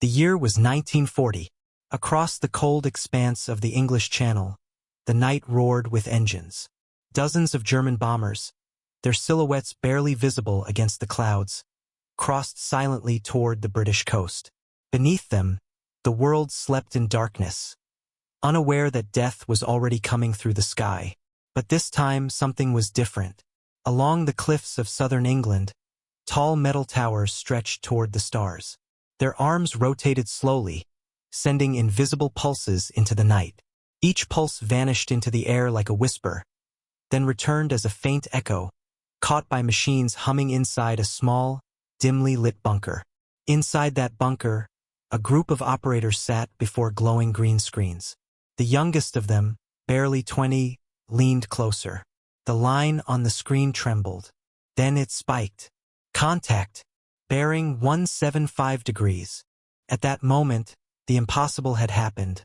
The year was 1940. Across the cold expanse of the English Channel, the night roared with engines. Dozens of German bombers, their silhouettes barely visible against the clouds, crossed silently toward the British coast. Beneath them, the world slept in darkness, unaware that death was already coming through the sky. But this time something was different. Along the cliffs of southern England, tall metal towers stretched toward the stars. Their arms rotated slowly, sending invisible pulses into the night. Each pulse vanished into the air like a whisper, then returned as a faint echo, caught by machines humming inside a small, dimly lit bunker. Inside that bunker, a group of operators sat before glowing green screens. The youngest of them, barely 20, leaned closer. The line on the screen trembled. Then it spiked. Contact. Bearing 175 degrees. At that moment, the impossible had happened.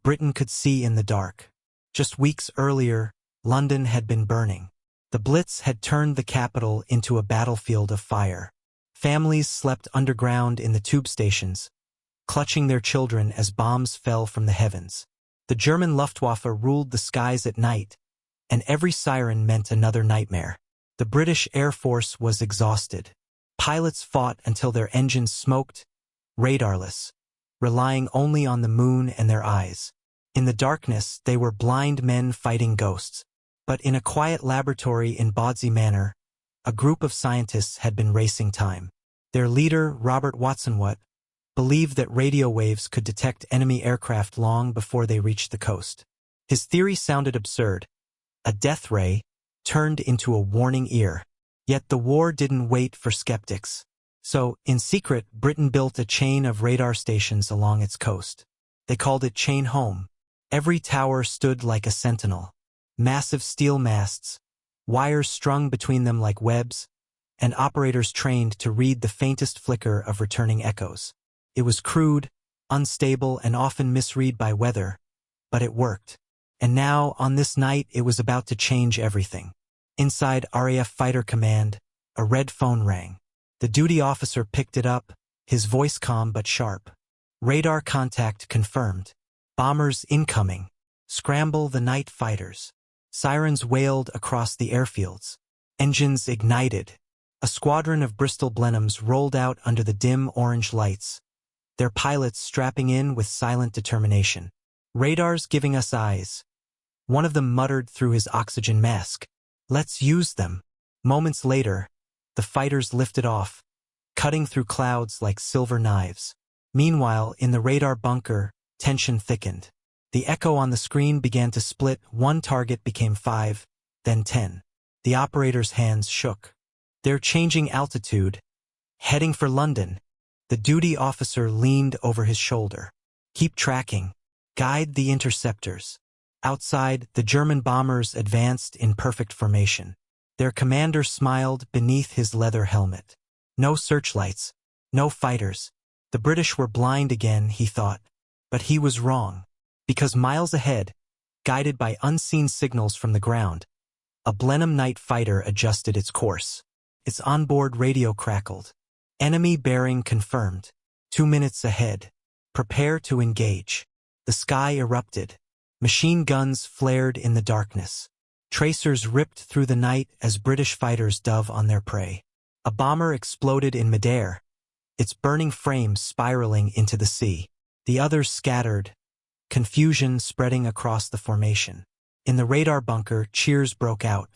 Britain could see in the dark. Just weeks earlier, London had been burning. The Blitz had turned the capital into a battlefield of fire. Families slept underground in the tube stations, clutching their children as bombs fell from the heavens. The German Luftwaffe ruled the skies at night, and every siren meant another nightmare. The British Air Force was exhausted. Pilots fought until their engines smoked, radarless, relying only on the moon and their eyes. In the darkness, they were blind men fighting ghosts. But in a quiet laboratory in Bawdsey Manor, a group of scientists had been racing time. Their leader, Robert WorldWarII, believed that radio waves could detect enemy aircraft long before they reached the coast. His theory sounded absurd. A death ray turned into a warning ear. Yet the war didn't wait for skeptics. So, in secret, Britain built a chain of radar stations along its coast. They called it Chain Home. Every tower stood like a sentinel. Massive steel masts, wires strung between them like webs, and operators trained to read the faintest flicker of returning echoes. It was crude, unstable, and often misread by weather, but it worked. And now, on this night, it was about to change everything. Inside RAF Fighter Command, a red phone rang. The duty officer picked it up, his voice calm but sharp. Radar contact confirmed. Bombers incoming. Scramble the night fighters. Sirens wailed across the airfields. Engines ignited. A squadron of Bristol Blenheims rolled out under the dim orange lights, their pilots strapping in with silent determination. Radar's giving us eyes. One of them muttered through his oxygen mask. Let's use them. Moments later, the fighters lifted off, cutting through clouds like silver knives. Meanwhile, in the radar bunker, tension thickened. The echo on the screen began to split. One target became 5, then 10. The operator's hands shook. They're changing altitude, heading for London. The duty officer leaned over his shoulder. Keep tracking. Guide the interceptors. Outside, the German bombers advanced in perfect formation. Their commander smiled beneath his leather helmet. No searchlights, no fighters. The British were blind again, he thought. But he was wrong. Because miles ahead, guided by unseen signals from the ground, a Blenheim night fighter adjusted its course. Its onboard radio crackled. Enemy bearing confirmed. 2 minutes ahead. Prepare to engage. The sky erupted. Machine guns flared in the darkness. Tracers ripped through the night as British fighters dove on their prey. A bomber exploded in midair, its burning frame spiraling into the sea. The others scattered, confusion spreading across the formation. In the radar bunker, cheers broke out.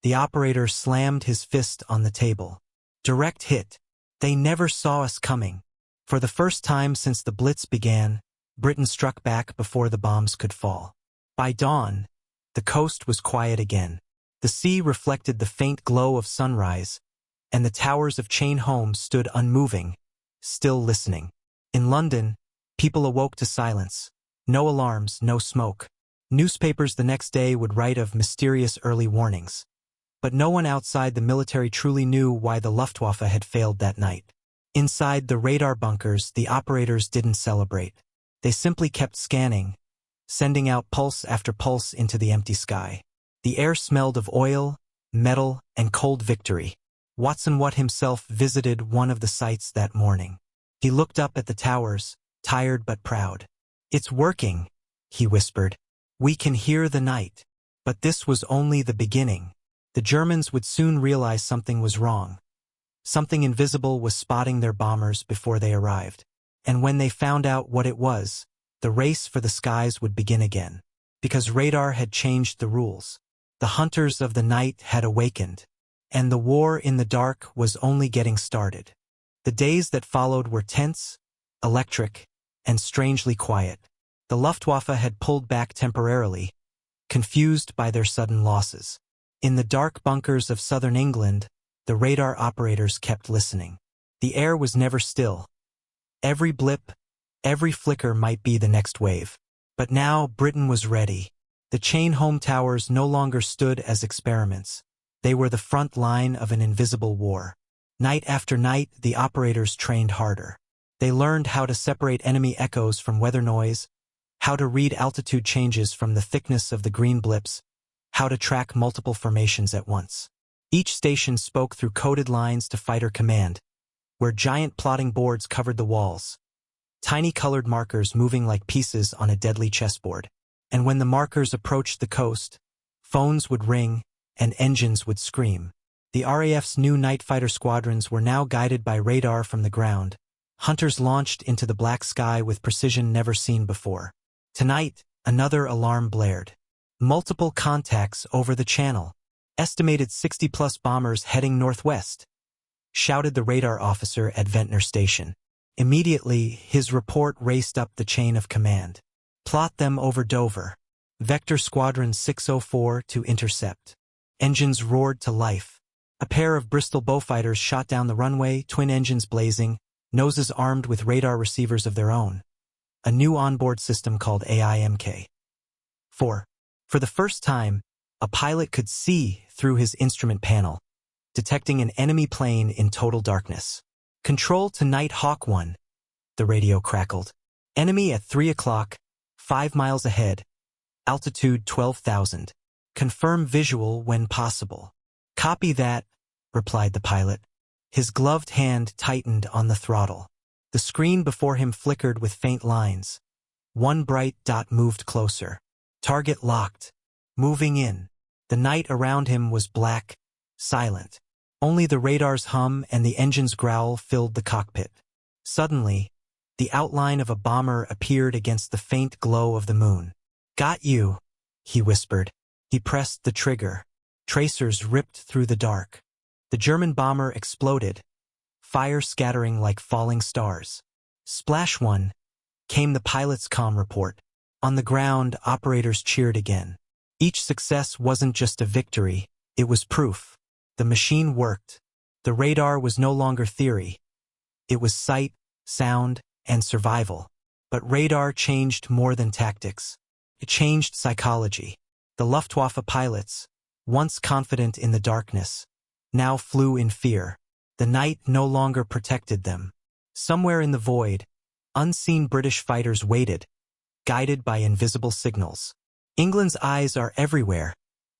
The operator slammed his fist on the table. Direct hit. They never saw us coming. For the first time since the Blitz began, Britain struck back before the bombs could fall. By dawn, the coast was quiet again. The sea reflected the faint glow of sunrise, and the towers of Chain Home stood unmoving, still listening. In London, people awoke to silence. No alarms, no smoke. Newspapers the next day would write of mysterious early warnings. But no one outside the military truly knew why the Luftwaffe had failed that night. Inside the radar bunkers, the operators didn't celebrate. They simply kept scanning, sending out pulse after pulse into the empty sky. The air smelled of oil, metal, and cold victory. WorldWarII himself visited one of the sites that morning. He looked up at the towers, tired but proud. "It's working," he whispered. "We can hear the night." But this was only the beginning. The Germans would soon realize something was wrong. Something invisible was spotting their bombers before they arrived. And when they found out what it was, the race for the skies would begin again. Because radar had changed the rules. The hunters of the night had awakened. And the war in the dark was only getting started. The days that followed were tense, electric, and strangely quiet. The Luftwaffe had pulled back temporarily, confused by their sudden losses. In the dark bunkers of southern England, the radar operators kept listening. The air was never still. Every blip, every flicker might be the next wave. But now Britain was ready. The chain home towers no longer stood as experiments. They were the front line of an invisible war. Night after night, the operators trained harder. They learned how to separate enemy echoes from weather noise, how to read altitude changes from the thickness of the green blips, how to track multiple formations at once. Each station spoke through coded lines to fighter command, where giant plotting boards covered the walls, tiny colored markers moving like pieces on a deadly chessboard. And when the markers approached the coast, phones would ring and engines would scream. The RAF's new night fighter squadrons were now guided by radar from the ground. Hunters launched into the black sky with precision never seen before. Tonight, another alarm blared. Multiple contacts over the channel. Estimated 60-plus bombers heading northwest, shouted the radar officer at Ventnor Station. Immediately, his report raced up the chain of command. Plot them over Dover. Vector Squadron 604 to intercept. Engines roared to life. A pair of Bristol Beaufighters shot down the runway, twin engines blazing, noses armed with radar receivers of their own. A new onboard system called AIMK. 4. For the first time, a pilot could see through his instrument panel, detecting an enemy plane in total darkness. "Control to Night Hawk 1, the radio crackled. "Enemy at 3 o'clock, 5 miles ahead, altitude 12,000. Confirm visual when possible." "Copy that," replied the pilot. His gloved hand tightened on the throttle. The screen before him flickered with faint lines. One bright dot moved closer. Target locked. Moving in. The night around him was black, silent. Only the radar's hum and the engine's growl filled the cockpit. Suddenly, the outline of a bomber appeared against the faint glow of the moon. "Got you," he whispered. He pressed the trigger. Tracers ripped through the dark. The German bomber exploded, fire scattering like falling stars. "Splash 1, came the pilot's comm report. On the ground, operators cheered again. Each success wasn't just a victory, it was proof. The machine worked. The radar was no longer theory. It was sight, sound, and survival. But radar changed more than tactics. It changed psychology. The Luftwaffe pilots, once confident in the darkness, now flew in fear. The night no longer protected them. Somewhere in the void, unseen British fighters waited, guided by invisible signals. "England's eyes are everywhere,"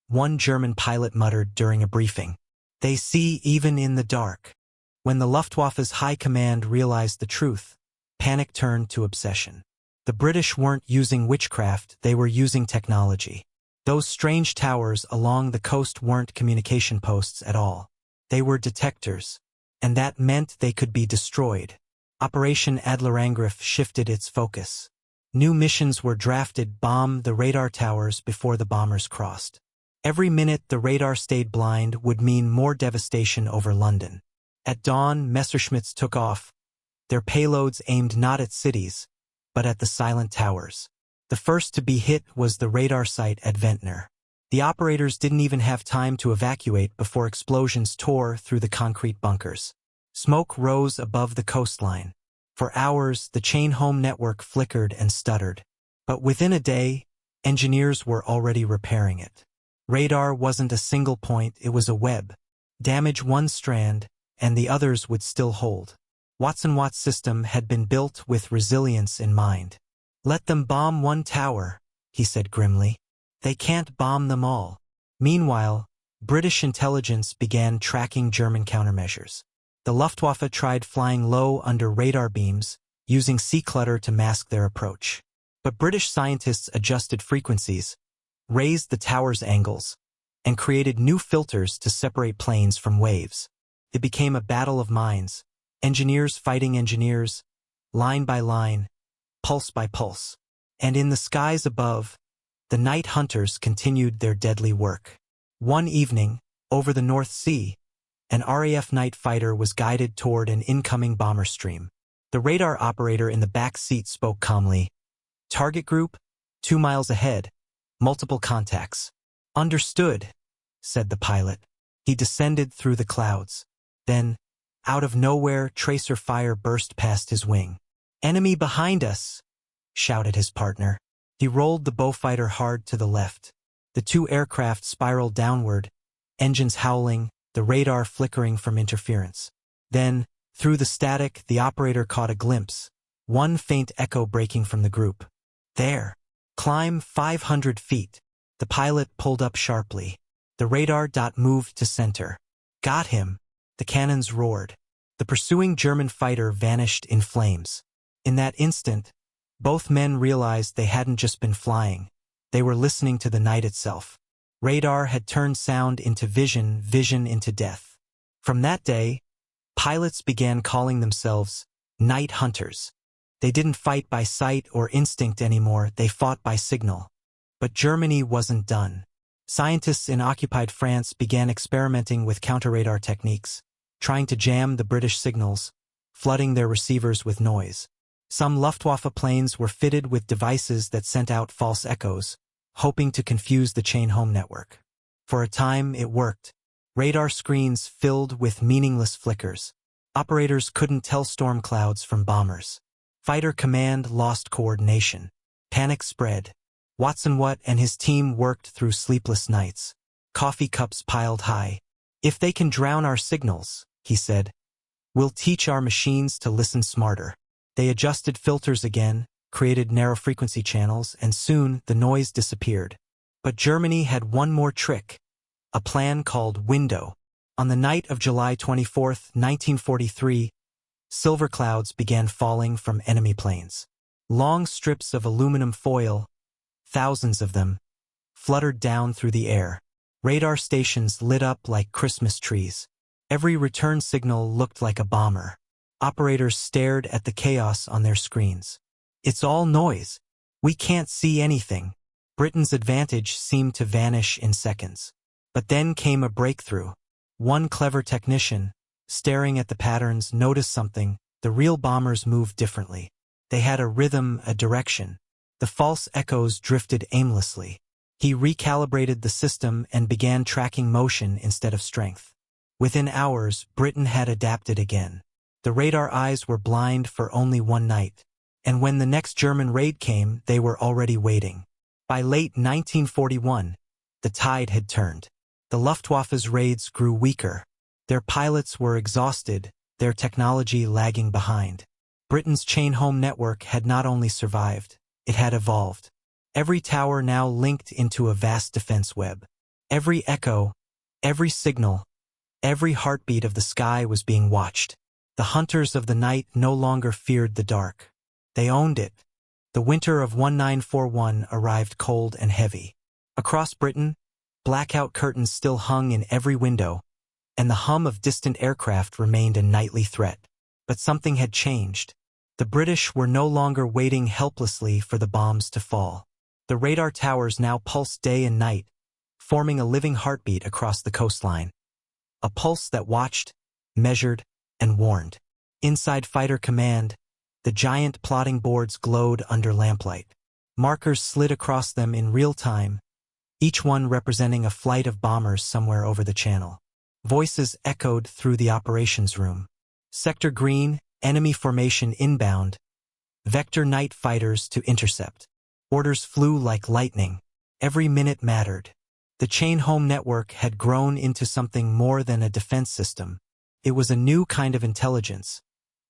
one German pilot muttered during a briefing. "They see even in the dark." When the Luftwaffe's high command realized the truth, panic turned to obsession. The British weren't using witchcraft, they were using technology. Those strange towers along the coast weren't communication posts at all. They were detectors, and that meant they could be destroyed. Operation Adlerangriff shifted its focus. New missions were drafted: bomb the radar towers before the bombers crossed. Every minute the radar stayed blind would mean more devastation over London. At dawn, Messerschmitts took off, their payloads aimed not at cities, but at the silent towers. The first to be hit was the radar site at Ventnor. The operators didn't even have time to evacuate before explosions tore through the concrete bunkers. Smoke rose above the coastline. For hours, the chain home network flickered and stuttered. But within a day, engineers were already repairing it. Radar wasn't a single point, it was a web. Damage one strand, and the others would still hold. Watt's system had been built with resilience in mind. "Let them bomb one tower," he said grimly. "They can't bomb them all." Meanwhile, British intelligence began tracking German countermeasures. The Luftwaffe tried flying low under radar beams, using sea clutter to mask their approach. But British scientists adjusted frequencies, raised the tower's angles, and created new filters to separate planes from waves. It became a battle of minds, engineers fighting engineers, line by line, pulse by pulse. And in the skies above, the night hunters continued their deadly work. One evening, over the North Sea, an RAF night fighter was guided toward an incoming bomber stream. The radar operator in the back seat spoke calmly. "Target group, 2 miles ahead. Multiple contacts." "Understood," said the pilot. He descended through the clouds. Then, out of nowhere, tracer fire burst past his wing. "Enemy behind us," shouted his partner. He rolled the Beaufighter hard to the left. The two aircraft spiraled downward, engines howling, the radar flickering from interference. Then, through the static, the operator caught a glimpse, one faint echo breaking from the group. "There. Climb 500 feet. The pilot pulled up sharply. The radar dot moved to center. "Got him." The cannons roared. The pursuing German fighter vanished in flames. In that instant, both men realized they hadn't just been flying. They were listening to the night itself. Radar had turned sound into vision, vision into death. From that day, pilots began calling themselves night hunters. They didn't fight by sight or instinct anymore, they fought by signal. But Germany wasn't done. Scientists in occupied France began experimenting with counter-radar techniques, trying to jam the British signals, flooding their receivers with noise. Some Luftwaffe planes were fitted with devices that sent out false echoes, hoping to confuse the chain home network. For a time, it worked. Radar screens filled with meaningless flickers. Operators couldn't tell storm clouds from bombers. Fighter command lost coordination. Panic spread. Watson Watt and his team worked through sleepless nights. Coffee cups piled high. "If they can drown our signals," he said, "we'll teach our machines to listen smarter." They adjusted filters again, created narrow-frequency channels, and soon the noise disappeared. But Germany had one more trick, a plan called Window. On the night of July 24, 1943, silver clouds began falling from enemy planes. Long strips of aluminum foil, thousands of them, fluttered down through the air. Radar stations lit up like Christmas trees. Every return signal looked like a bomber. Operators stared at the chaos on their screens. "It's all noise. We can't see anything." Britain's advantage seemed to vanish in seconds. But then came a breakthrough. One clever technician, staring at the patterns, noticed something. The real bombers moved differently. They had a rhythm, a direction. The false echoes drifted aimlessly. He recalibrated the system and began tracking motion instead of strength. Within hours, Britain had adapted again. The radar eyes were blind for only one night. And when the next German raid came, they were already waiting. By late 1941, the tide had turned. The Luftwaffe's raids grew weaker. Their pilots were exhausted, their technology lagging behind. Britain's chain home network had not only survived, it had evolved. Every tower now linked into a vast defense web. Every echo, every signal, every heartbeat of the sky was being watched. The hunters of the night no longer feared the dark. They owned it. The winter of 1941 arrived cold and heavy. Across Britain, blackout curtains still hung in every window, and the hum of distant aircraft remained a nightly threat. But something had changed. The British were no longer waiting helplessly for the bombs to fall. The radar towers now pulsed day and night, forming a living heartbeat across the coastline. A pulse that watched, measured, and warned. Inside fighter command, the giant plotting boards glowed under lamplight. Markers slid across them in real time, each one representing a flight of bombers somewhere over the channel. Voices echoed through the operations room. Sector Green, enemy formation inbound. Vector night fighters to intercept. Orders flew like lightning. Every minute mattered. The chain home network had grown into something more than a defense system. It was a new kind of intelligence,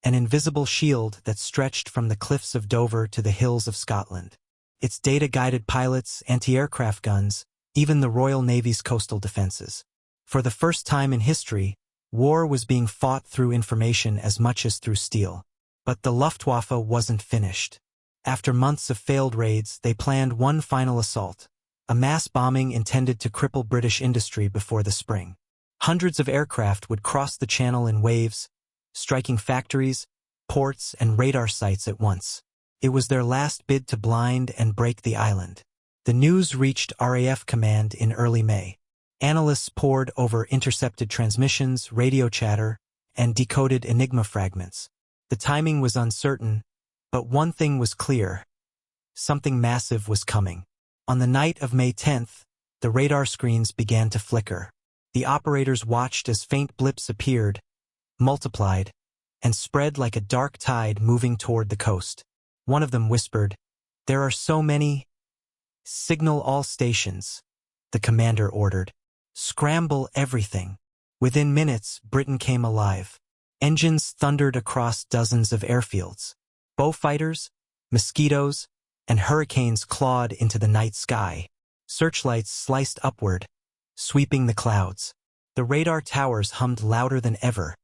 an invisible shield that stretched from the cliffs of Dover to the hills of Scotland. Its data-guided pilots, anti-aircraft guns, even the Royal Navy's coastal defenses. For the first time in history, War was being fought through information as much as through steel. But the Luftwaffe wasn't finished. After months of failed raids, they planned one final assault, a mass bombing intended to cripple British industry before the spring. Hundreds of aircraft would cross the channel in waves, striking factories, ports, and radar sites at once. It was their last bid to blind and break the island. The news reached RAF command in early May. Analysts pored over intercepted transmissions, radio chatter, and decoded Enigma fragments. The timing was uncertain, but one thing was clear. Something massive was coming. On the night of May 10th, the radar screens began to flicker. The operators watched as faint blips appeared, multiplied, and spread like a dark tide moving toward the coast. One of them whispered, "There are so many." "Signal all stations," the commander ordered. "Scramble everything." Within minutes, Britain came alive. Engines thundered across dozens of airfields. Beaufighters, mosquitoes, and hurricanes clawed into the night sky. Searchlights sliced upward, sweeping the clouds. The radar towers hummed louder than ever,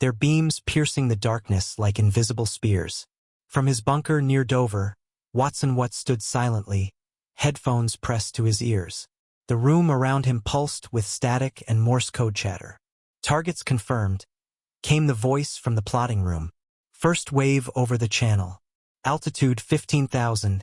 their beams piercing the darkness like invisible spears. From his bunker near Dover, Watson Watt stood silently, headphones pressed to his ears. The room around him pulsed with static and Morse code chatter. "Targets confirmed," came the voice from the plotting room. "First wave over the channel. Altitude 15,000.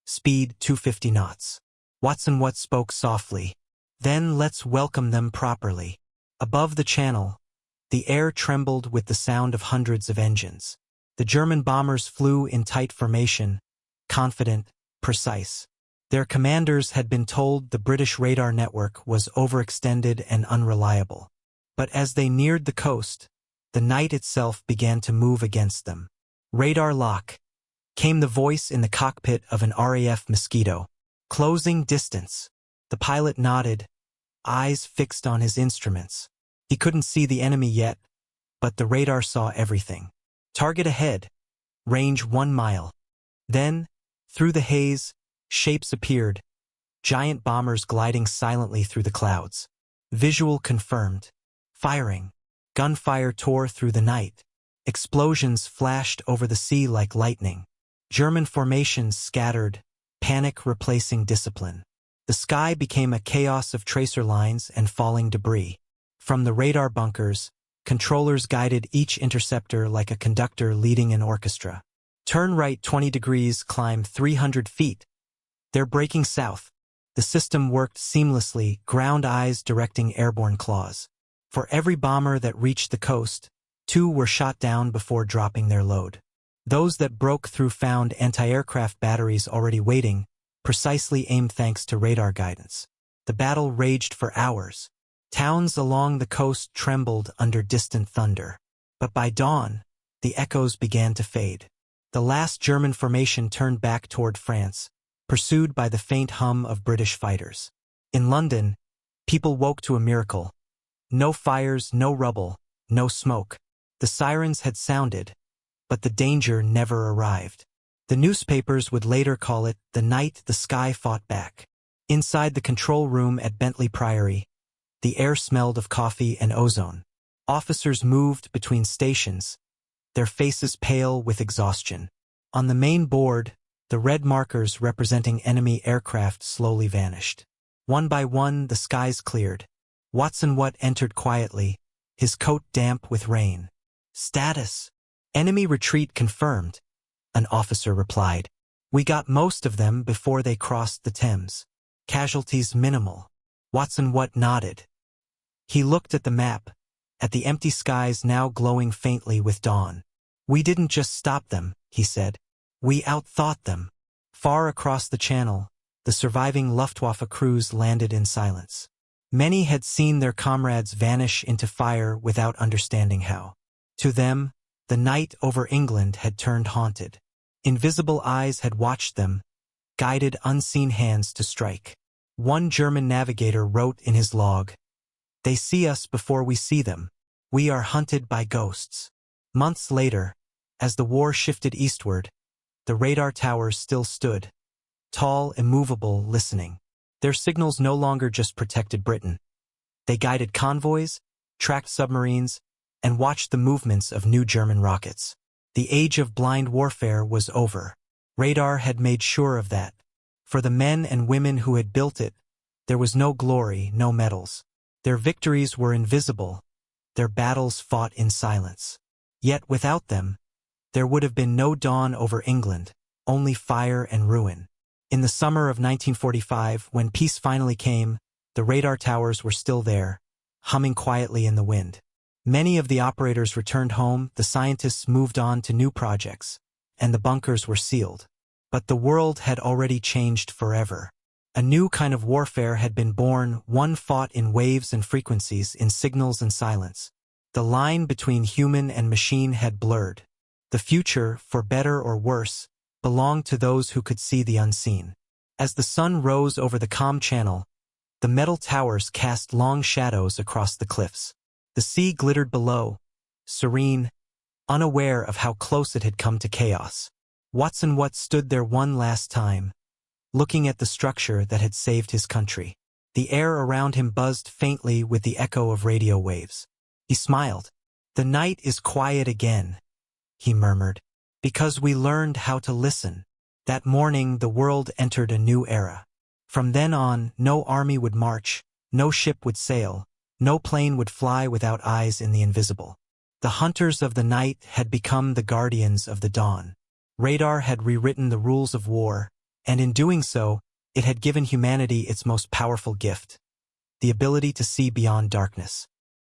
Speed 250 knots. Watson Watt spoke softly. "Then let's welcome them properly." Above the channel, the air trembled with the sound of hundreds of engines. The German bombers flew in tight formation, confident, precise. Their commanders had been told the British radar network was overextended and unreliable. But as they neared the coast, the night itself began to move against them. "Radar lock," came the voice in the cockpit of an RAF Mosquito. "Closing distance." The pilot nodded, eyes fixed on his instruments. He couldn't see the enemy yet, but the radar saw everything. "Target ahead. Range 1 mile. Then, through the haze, shapes appeared, giant bombers gliding silently through the clouds. Visual confirmed. Firing. Gunfire tore through the night. Explosions flashed over the sea like lightning. German formations scattered, panic replacing discipline. The sky became a chaos of tracer lines and falling debris. From the radar bunkers, controllers guided each interceptor like a conductor leading an orchestra. "Turn right 20 degrees, climb 300 feet. They're breaking south." The system worked seamlessly, ground eyes directing airborne claws. For every bomber that reached the coast, 2 were shot down before dropping their load. Those that broke through found anti-aircraft batteries already waiting, precisely aimed thanks to radar guidance. The battle raged for hours. Towns along the coast trembled under distant thunder. But by dawn, the echoes began to fade. The last German formation turned back toward France, pursued by the faint hum of British fighters. In London, people woke to a miracle. No fires, no rubble, no smoke. The sirens had sounded, but the danger never arrived. The newspapers would later call it the night the sky fought back. Inside the control room at Bentley Priory, the air smelled of coffee and ozone. Officers moved between stations, their faces pale with exhaustion. On the main board, the red markers representing enemy aircraft slowly vanished. One by one, the skies cleared. Watson Watt entered quietly, his coat damp with rain. "Status. Enemy retreat confirmed," an officer replied. "We got most of them before they crossed the Thames. Casualties minimal." Watson Watt nodded. He looked at the map, at the empty skies now glowing faintly with dawn. "We didn't just stop them," he said. "We outthought them." Far across the channel, the surviving Luftwaffe crews landed in silence. Many had seen their comrades vanish into fire without understanding how. To them, the night over England had turned haunted. Invisible eyes had watched them, guided unseen hands to strike. One German navigator wrote in his log, "They see us before we see them. We are hunted by ghosts." Months later, as the war shifted eastward, the radar towers still stood, tall, immovable, listening. Their signals no longer just protected Britain. They guided convoys, tracked submarines, and watched the movements of new German rockets. The age of blind warfare was over. Radar had made sure of that. For the men and women who had built it, there was no glory, no medals. Their victories were invisible, their battles fought in silence. Yet without them, there would have been no dawn over England, only fire and ruin. In the summer of 1945, when peace finally came, the radar towers were still there, humming quietly in the wind. Many of the operators returned home, the scientists moved on to new projects, and the bunkers were sealed. But the world had already changed forever. A new kind of warfare had been born, one fought in waves and frequencies, in signals and silence. The line between human and machine had blurred. The future, for better or worse, belonged to those who could see the unseen. As the sun rose over the calm channel, the metal towers cast long shadows across the cliffs. The sea glittered below, serene, unaware of how close it had come to chaos. Watson Watt stood there one last time, looking at the structure that had saved his country. The air around him buzzed faintly with the echo of radio waves. He smiled. "The night is quiet again," he murmured, "because we learned how to listen." That morning the world entered a new era. From then on, no army would march, no ship would sail, no plane would fly without eyes in the invisible. The hunters of the night had become the guardians of the dawn. Radar had rewritten the rules of war, and in doing so, it had given humanity its most powerful gift, the ability to see beyond darkness.